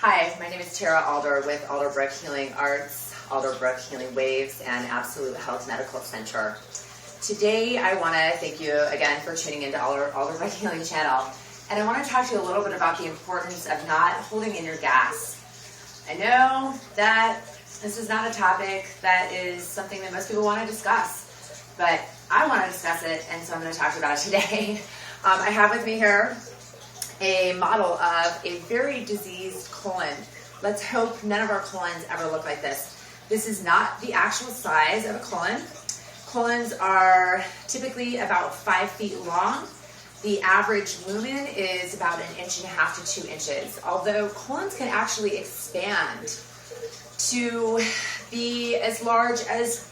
Hi, my name is Tara Alder with Alderbrook Healing Arts, Alderbrook Healing Waves, and Absolute Health Medical Center. Today I want to thank you again for tuning into Alderbrook Healing Channel, and I want to talk to you a little bit about the importance of not holding in your gas. I know that this is not a topic that is something that most people want to discuss, but I want to discuss it, and so I'm going to talk to you about it today. I have with me here a model of a very diseased colon. Let's hope none of our colons ever look like this. This is not the actual size of a colon. Colons are typically about 5 feet long. The average lumen is about 1.5 inches to 2 inches, although colons can actually expand to be as large as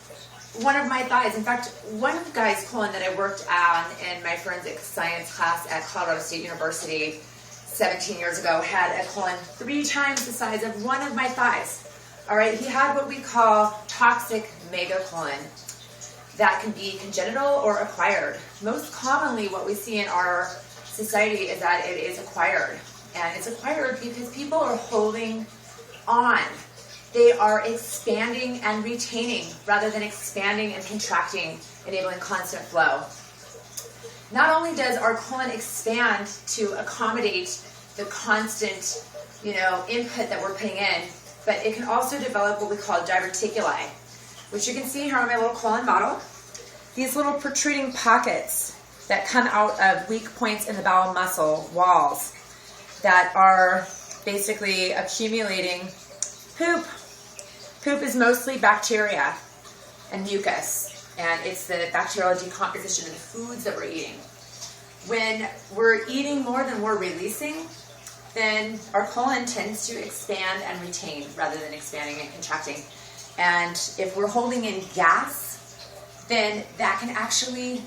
one of my thighs. In fact, one guy's colon that I worked on in my forensic science class at Colorado State University 17 years ago had a colon 3 times the size of one of my thighs. All right, he had what we call toxic megacolon. That can be congenital or acquired. Most commonly what we see in our society is that it is acquired. And it's acquired because people are holding on. They are expanding and retaining rather than expanding and contracting, enabling constant flow. Not only does our colon expand to accommodate the constant, input that we're putting in, but it can also develop what we call diverticuli, which you can see here on my little colon model. These little protruding pockets that come out of weak points in the bowel muscle walls that are basically accumulating poop. Poop is mostly bacteria and mucus, and it's the bacterial decomposition of the foods that we're eating. When we're eating more than we're releasing, then our colon tends to expand and retain rather than expanding and contracting. And if we're holding in gas, then that can actually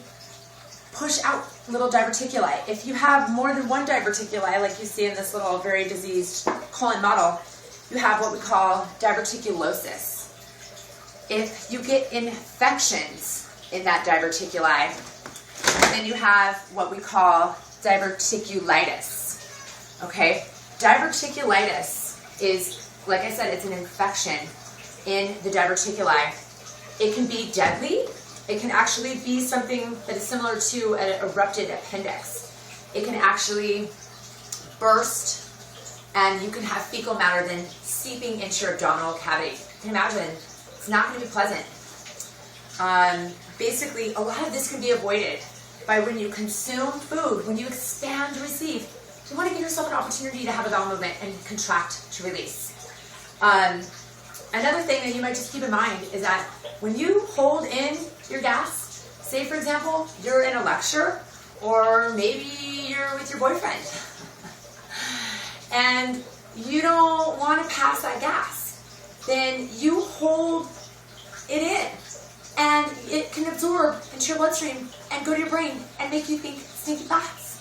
push out little diverticuli. If you have more than one diverticuli, like you see in this little very diseased colon model, you have what we call diverticulosis. If you get infections in that diverticuli, then you have what we call diverticulitis. Okay? Diverticulitis is, like I said, it's an infection in the diverticuli. It can be deadly. It can actually be something that is similar to an erupted appendix. It can actually burst, and you can have fecal matter then seeping into your abdominal cavity. You can imagine, it's not going to be pleasant. Basically, a lot of this can be avoided by when you consume food, when you expand to receive. You want to give yourself an opportunity to have a bowel movement and contract to release. Another thing that you might just keep in mind is that when you hold in your gas, say for example, you're in a lecture, or maybe you're with your boyfriend, and you don't want to pass that gas, then you hold it in, and it can absorb into your bloodstream and go to your brain and make you think stinky thoughts.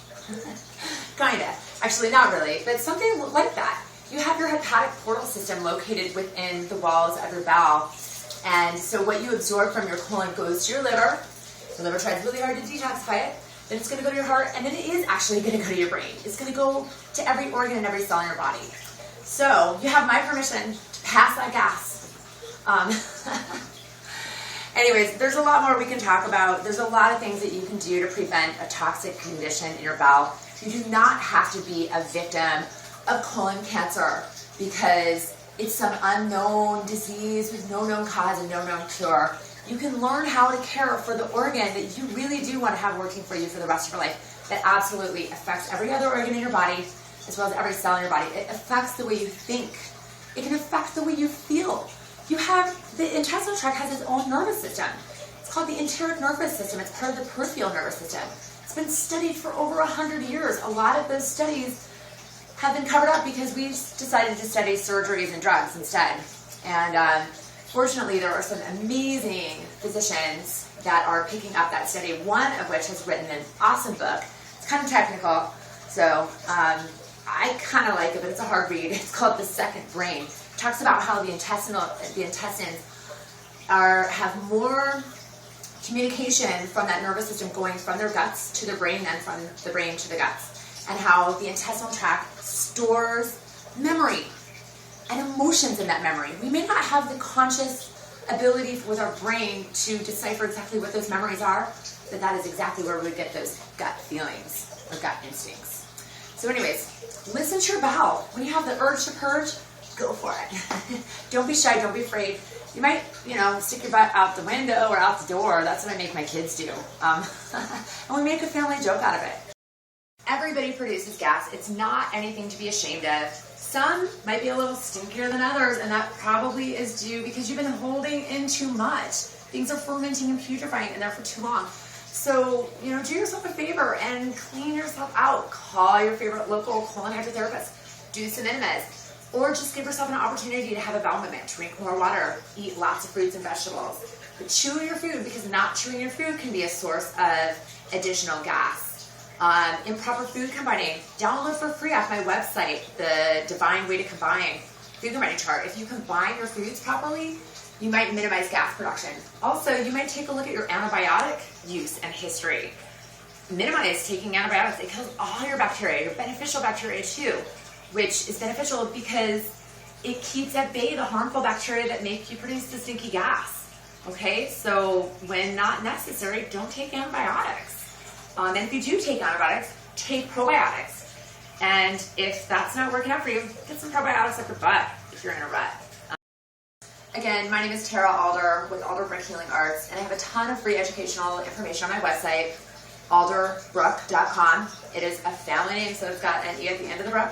Kinda. Actually, not really, but something like that. You have your hepatic portal system located within the walls of your bowel, and so what you absorb from your colon goes to your liver. The liver tries really hard to detoxify it. Then it's going to go to your heart, and then it is actually going to go to your brain. It's going to go to every organ and every cell in your body. So you have my permission to pass that gas. Anyways, there's a lot more we can talk about. There's a lot of things that you can do to prevent a toxic condition in your bowel. You do not have to be a victim of colon cancer because it's some unknown disease with no known cause and no known cure. You can learn how to care for the organ that you really do want to have working for you for the rest of your life. That absolutely affects every other organ in your body as well as every cell in your body. It affects the way you think. It can affect the way you feel. The intestinal tract has its own nervous system. It's called the enteric nervous system. It's part of the peripheral nervous system. It's been studied for over 100 years. A lot of those studies have been covered up because we've decided to study surgeries and drugs instead. And fortunately, there are some amazing physicians that are picking up that study, one of which has written an awesome book. It's kind of technical, so I kind of like it, but it's a hard read. It's called The Second Brain. It talks about how the intestines have more communication from that nervous system going from their guts to their brain than from the brain to the guts, and how the intestinal tract stores memory and emotions in that memory. We may not have the conscious ability with our brain to decipher exactly what those memories are, but that is exactly where we would get those gut feelings or gut instincts. So anyways, listen to your bowel. When you have the urge to purge, go for it. Don't be shy, don't be afraid. You might, stick your butt out the window or out the door. That's what I make my kids do. And we make a family joke out of it. Everybody produces gas. It's not anything to be ashamed of. Some might be a little stinkier than others, and that probably is due because you've been holding in too much. Things are fermenting and putrefying in there for too long. So, do yourself a favor and clean yourself out. Call your favorite local colon hydrotherapist. Do some enemas. Or just give yourself an opportunity to have a bowel movement. Drink more water. Eat lots of fruits and vegetables. But chew your food, because not chewing your food can be a source of additional gas. Improper food combining. Download for free off my website the Divine Way to Combine food combining chart. If you combine your foods properly, you might minimize gas production. Also, you might take a look at your antibiotic use and history. Minimize taking antibiotics. It kills all your bacteria, your beneficial bacteria too, which is beneficial because it keeps at bay the harmful bacteria that make you produce the stinky gas. Okay, so when not necessary, don't take antibiotics. And if you do take antibiotics, take probiotics. And if that's not working out for you, get some probiotics up your butt if you're in a rut. Again, my name is Tara Alder with Alderbrook Healing Arts, and I have a ton of free educational information on my website, alderbrook.com. It is a family name, so it's got an E at the end of the brook.